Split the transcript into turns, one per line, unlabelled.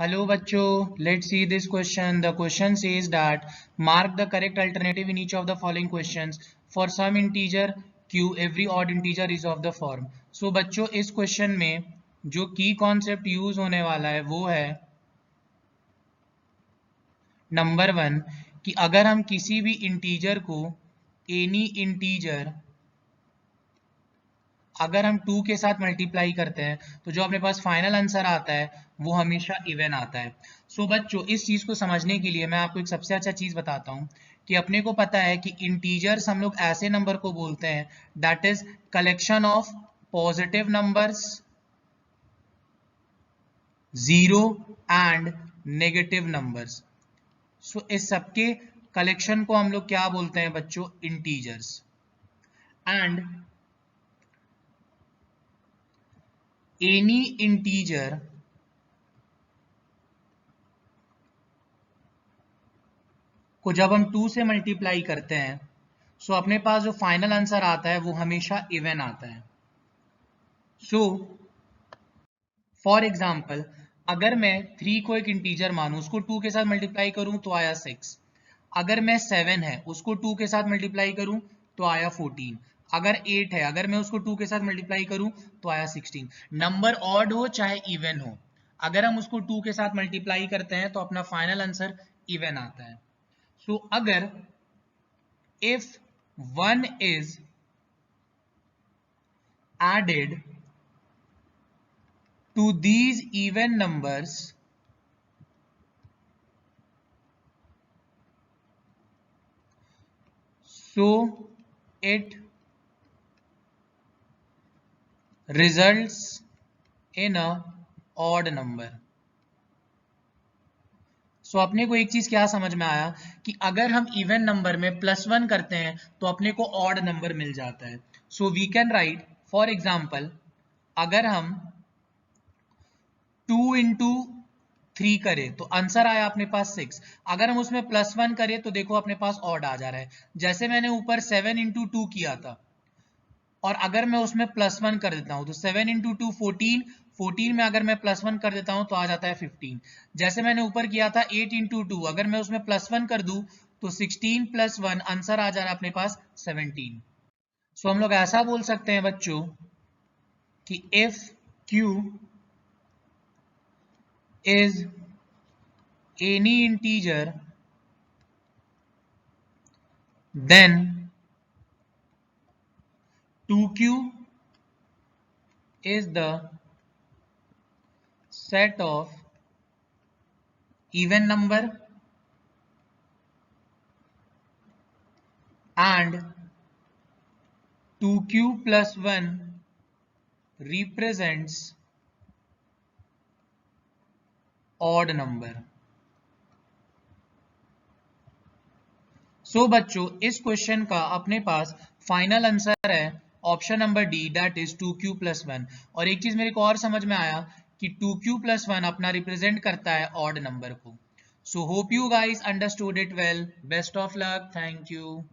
Hello bachcho, let's see this question. The question says that mark the correct alternative in each of the following questions. For some integer q, every odd integer is of the form. So बच्चों इस question में जो की concept use होने वाला है वो है नंबर 1 कि अगर हम किसी भी integer को any integer अगर हम 2 के साथ मल्टीप्लाई करते हैं तो जो अपने पास फाइनल आंसर आता है वो हमेशा इवन आता है। सो बच्चों इस चीज को समझने के लिए मैं आपको एक सबसे अच्छा चीज बताता हूं कि अपने को पता है कि इंटीजर्स हम लोग ऐसे नंबर को बोलते हैं that is collection of positive numbers, zero and negative numbers. So इस सबके कलेक्शन को हम लोग क्या बोलते हैं बच्चों? इंटीजर्स। एंड एनी इंटीजर को जब हम 2 से मल्टीप्लाई करते हैं सो अपने पास जो फाइनल आंसर आता है वो हमेशा इवन आता है। सो फॉर एग्जाम्पल अगर मैं 3 को एक इंटीजर मानूं, उसको 2 के साथ मल्टीप्लाई करूं तो आया 6। अगर मैं 7 है उसको 2 के साथ मल्टीप्लाई करूं तो आया 14। अगर 8 है अगर मैं उसको 2 के साथ मल्टीप्लाई करूं तो आया 16। नंबर ऑड हो चाहे इवन हो, अगर हम उसको 2 के साथ मल्टीप्लाई करते हैं तो अपना फाइनल आंसर इवन आता है। सो अगर if 1 is added to these even numbers, so it results in a odd number। सो अपने को एक चीज क्या समझ में आया कि अगर हम इवन नंबर में +1 करते हैं तो अपने को ऑड नंबर मिल जाता है। So we can write for example अगर हम 2 इंटू 3 करें तो आंसर आया अपने पास 6। अगर हम उसमें +1 करें तो देखो अपने पास ऑड आ जा रहा है। जैसे मैंने ऊपर 7 इंटू 2 किया था और अगर मैं उसमें +1 कर देता हूं तो 7 इंटू 2 14, 14 में अगर मैं +1 कर देता हूं तो आ जाता है 15। जैसे मैंने ऊपर किया था 8 इंटू 2, अगर मैं उसमें +1 कर दूं तो 16 + 1 आंसर आ जा रहा है अपने पास 17। सो हम लोग ऐसा बोल सकते हैं बच्चों कि if q is any integer then 2q is the set of even number and 2q plus 1 represents odd number। सो बच्चों इस क्वेश्चन का अपने पास फाइनल आंसर है option number D that is 2q + 1। और एक चीज मेरे को और समझ में आया कि 2q + 1 अपना रिप्रेजेंट करता है ऑड नंबर को। So hope you guys understood it well. Best of luck. Thank you.